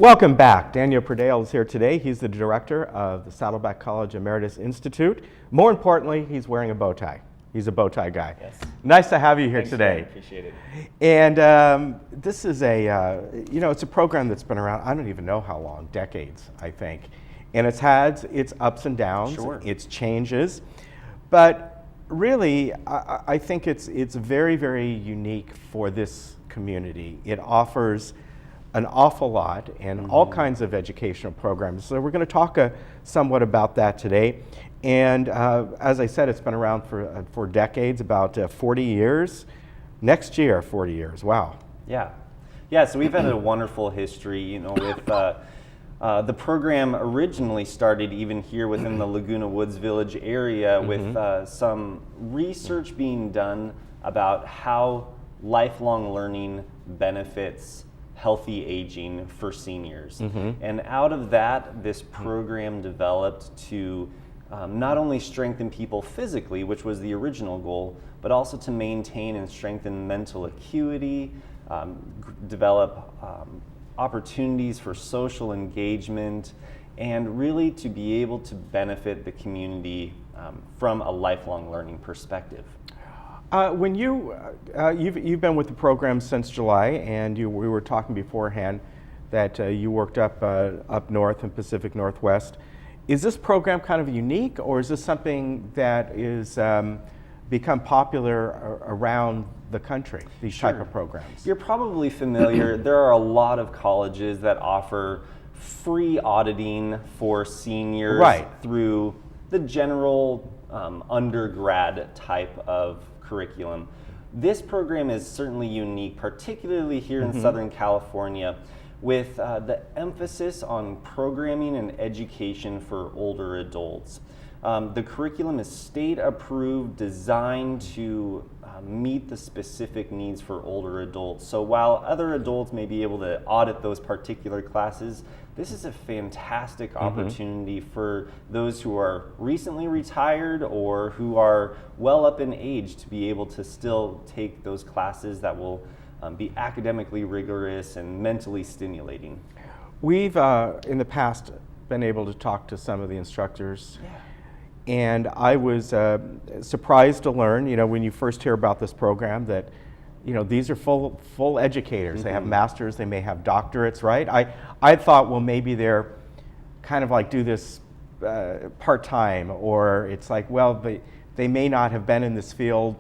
Welcome back. Daniel Perdale is here today. He's the director of the Saddleback College Emeritus Institute. More importantly, he's wearing a bow tie. He's a bow tie guy. Yes. Nice to have you here Thanks, today. man. Appreciate it. And this is it's a program that's been around, I don't even know how long, decades, I think. And it's had its ups and downs, Sure. its changes. But really, I think it's very, very unique for this community. It offers an awful lot and all kinds of educational programs. So we're going to talk somewhat about that today. And as I said, it's been around for decades, about 40 years. Next year, 40 years. Wow. Yeah. So we've had a wonderful history, with the program originally started even here within the Laguna Woods Village area with some research being done about how lifelong learning benefits healthy aging for seniors. And out of that, this program developed to not only strengthen people physically, which was the original goal, but also to maintain and strengthen mental acuity, develop opportunities for social engagement, and really to be able to benefit the community from a lifelong learning perspective. When you've been with the program since July, and we were talking beforehand that you worked up north in Pacific Northwest. Is this program kind of unique, or is this something that is become popular around the country, these type of programs? You're probably familiar. There are a lot of colleges that offer free auditing for seniors through the general undergrad type of curriculum. This program is certainly unique, particularly here in Southern California, with the emphasis on programming and education for older adults. The curriculum is state approved, designed to meet the specific needs for older adults. So while other adults may be able to audit those particular classes, this is a fantastic opportunity for those who are recently retired or who are well up in age to be able to still take those classes that will be academically rigorous and mentally stimulating. We've, in the past, been able to talk to some of the instructors. And I was surprised to learn, when you first hear about this program, that these are full educators. They have masters, they may have doctorates, right? I thought, well, maybe they're kind of like do this part-time, or it's like, well, they may not have been in this field,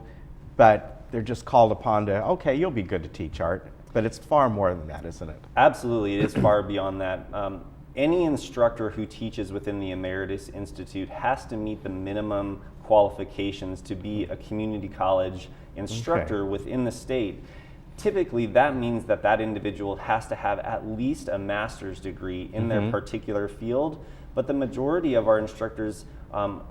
but they're just called upon to, okay, you'll be good to teach art. But it's far more than that, isn't it? Absolutely, it is far beyond that. Any instructor who teaches within the Emeritus Institute has to meet the minimum qualifications to be a community college instructor within the state. Typically, that means that that individual has to have at least a master's degree in their particular field, but the majority of our instructors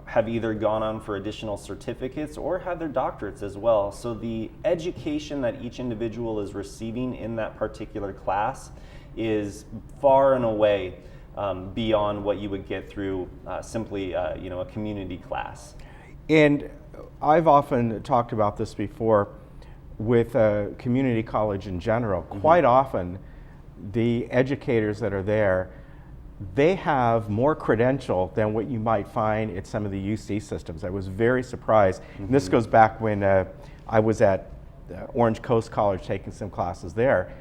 have either gone on for additional certificates or have their doctorates as well. So the education that each individual is receiving in that particular class is far and away beyond what you would get through simply a community class. And I've often talked about this before with community college in general. Quite often, the educators that are there, they have more credential than what you might find at some of the UC systems. I was very surprised. And this goes back when I was at Orange Coast College taking some classes there.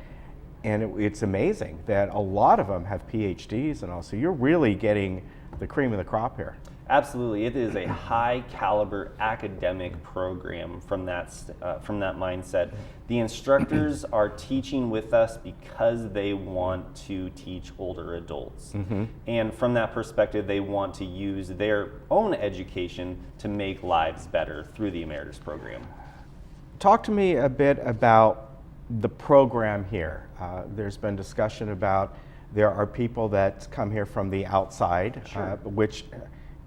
And it's amazing that a lot of them have PhDs and all. So you're really getting the cream of the crop here. Absolutely, it is a high caliber academic program from that mindset. The instructors are teaching with us because they want to teach older adults. And from that perspective, they want to use their own education to make lives better through the Emeritus program. Talk to me a bit about the program here. There's been discussion about there are people that come here from the outside, which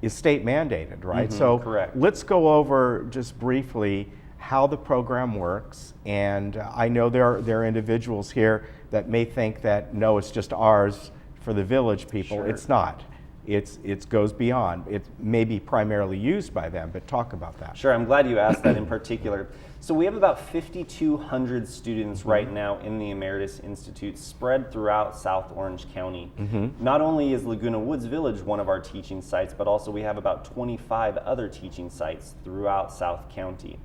is state mandated, right? So correct. Let's go over just briefly how the program works. And I know there are individuals here that may think that, no, it's just ours for the village people. Sure. It's not. it goes beyond. It may be primarily used by them, but talk about that. Sure, I'm glad you asked that in particular. So we have about 5,200 students right now in the Emeritus Institute spread throughout South Orange County. Not only is Laguna Woods Village one of our teaching sites, but also we have about 25 other teaching sites throughout South County.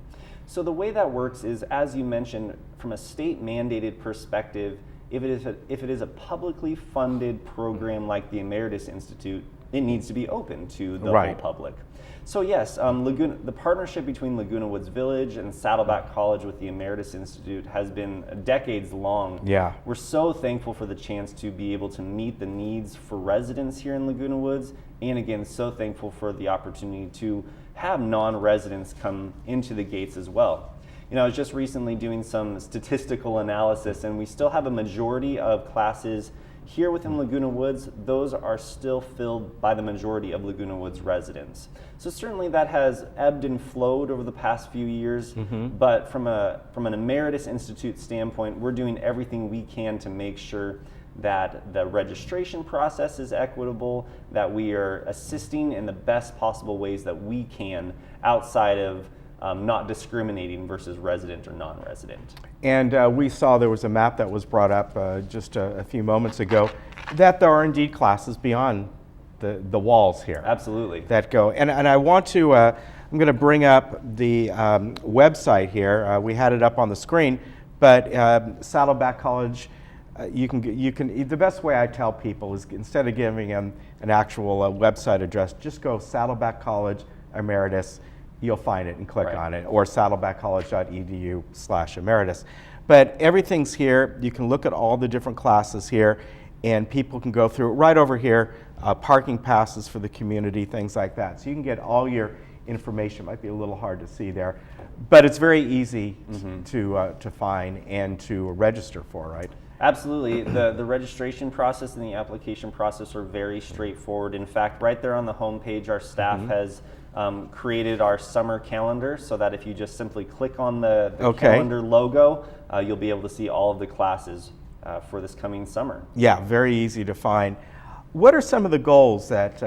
So the way that works is, as you mentioned, from a state mandated perspective, if it is a publicly funded program like the Emeritus Institute, it needs to be open to the whole public. So yes, the partnership between Laguna Woods Village and Saddleback College with the Emeritus Institute has been decades long. Yeah. We're so thankful for the chance to be able to meet the needs for residents here in Laguna Woods, and again, so thankful for the opportunity to have non-residents come into the gates as well. You know, I was just recently doing some statistical analysis, and we still have a majority of classes here within Laguna Woods. Those are still filled by the majority of Laguna Woods residents. So certainly that has ebbed and flowed over the past few years, but from an Emeritus Institute standpoint, we're doing everything we can to make sure that the registration process is equitable, that we are assisting in the best possible ways that we can outside of not discriminating versus resident or non-resident. And we saw there was a map that was brought up just a few moments ago, that there are indeed classes beyond the walls here. Absolutely. That go. And I want to, I'm going to bring up the website here. We had it up on the screen, but Saddleback College, you can, the best way I tell people is, instead of giving them an actual website address, just go Saddleback College Emeritus. You'll find it and click on it, or saddlebackcollege.edu/emeritus. But everything's here. You can look at all the different classes here, and people can go through it right over here. Parking passes for the community, things like that. So you can get all your information. It might be a little hard to see there, but it's very easy to find and to register for, right? Absolutely. The registration process and the application process are very straightforward. In fact, right there on the home page, our staff has created our summer calendar, so that if you just simply click on the calendar logo, you'll be able to see all of the classes for this coming summer. Yeah, very easy to find. What are some of the goals that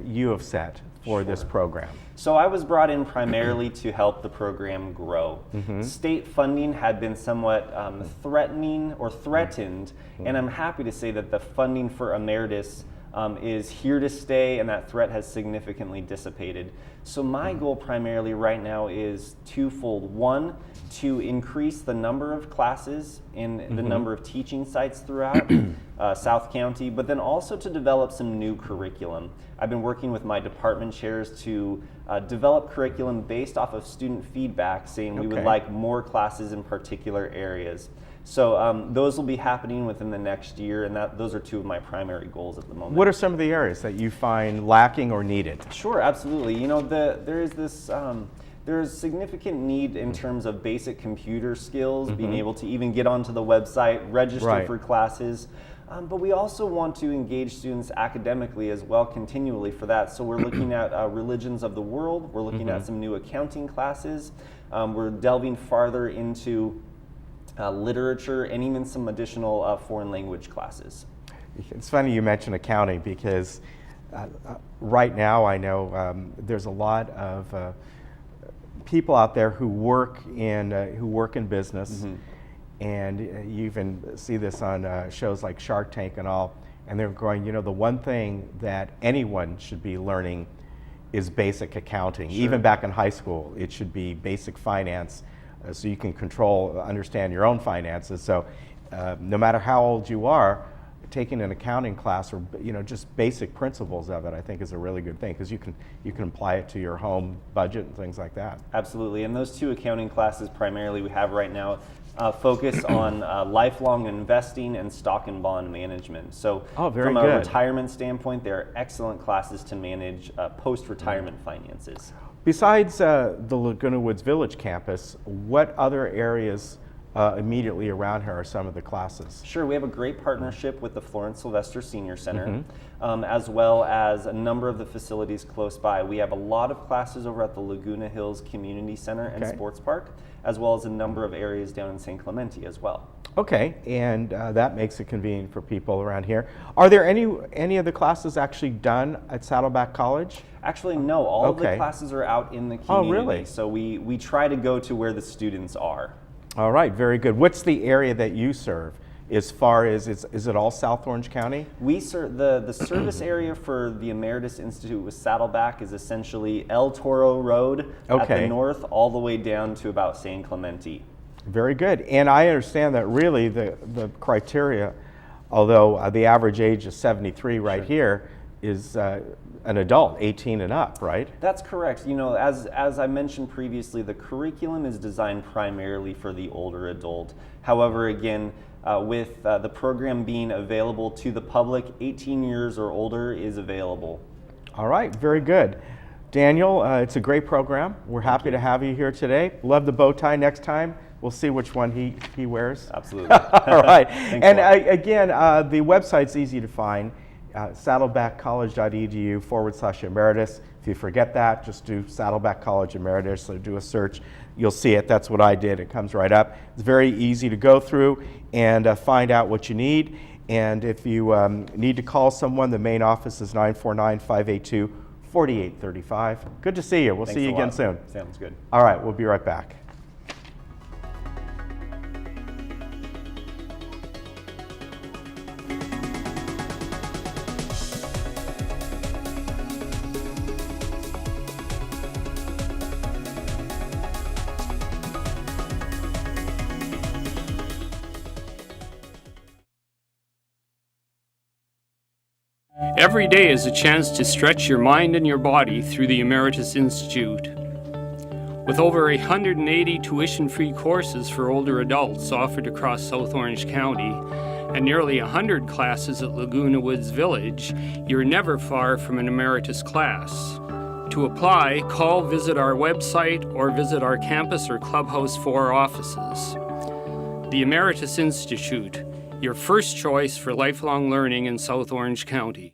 you have set for this program? So I was brought in primarily to help the program grow. State funding had been somewhat threatened, and I'm happy to say that the funding for Emeritus is here to stay, and that threat has significantly dissipated. So my goal primarily right now is twofold. One, to increase the number of classes and the number of teaching sites throughout South County, but then also to develop some new curriculum. I've been working with my department chairs to develop curriculum based off of student feedback, saying we would like more classes in particular areas. So those will be happening within the next year, and those are two of my primary goals at the moment. What are some of the areas that you find lacking or needed? Sure, absolutely. You know, there's significant need in terms of basic computer skills, being able to even get onto the website, register for classes. But we also want to engage students academically as well continually for that. So we're looking at religions of the world. We're looking at some new accounting classes. We're delving farther into literature, and even some additional foreign language classes. It's funny you mention accounting, because right now I know there's a lot of people out there who work in business, and you even see this on shows like Shark Tank and all, and they're going, you know, the one thing that anyone should be learning is basic accounting. Even back in high school, it should be basic finance, so you can understand your own finances. So no matter how old you are, taking an accounting class, or just basic principles of it, I think is a really good thing, because you can apply it to your home budget and things like that. Absolutely, and those two accounting classes primarily we have right now focus on lifelong investing and stock and bond management. So from a retirement standpoint, they're excellent classes to manage post-retirement finances. Besides the Laguna Woods Village campus, what other areas immediately around here are some of the classes? Sure, we have a great partnership with the Florence Sylvester Senior Center, as well as a number of the facilities close by. We have a lot of classes over at the Laguna Hills Community Center and Sports Park, as well as a number of areas down in San Clemente as well. Okay, and that makes it convenient for people around here. Are there any of the classes actually done at Saddleback College? Actually, no. All of the classes are out in the community. Oh, really? So we try to go to where the students are. All right, very good. What's the area that you serve? As far as, is it all South Orange County? We serve the service area for the Emeritus Institute with Saddleback is essentially El Toro Road at the north, all the way down to about San Clemente. Very good. And I understand that really the criteria, although the average age is 73 right here, is an adult, 18 and up, right? That's correct. You know, as I mentioned previously, the curriculum is designed primarily for the older adult. However, again, with the program being available to the public, 18 years or older is available. All right, very good. Daniel, it's a great program. We're happy to have you here today. Love the bow tie. Next time, we'll see which one he wears. Absolutely. All right. And again, the website's easy to find, saddlebackcollege.edu/emeritus. If you forget that, just do Saddleback College Emeritus, or do a search. You'll see it. That's what I did. It comes right up. It's very easy to go through and find out what you need. And if you need to call someone, the main office is 949-582-4835. Good to see you. We'll see you again soon. Sounds good. All right, we'll be right back. Every day is a chance to stretch your mind and your body through the Emeritus Institute. With over 180 tuition-free courses for older adults offered across South Orange County and nearly 100 classes at Laguna Woods Village, you're never far from an Emeritus class. To apply, call, visit our website, or visit our campus or Clubhouse 4 offices. The Emeritus Institute, your first choice for lifelong learning in South Orange County.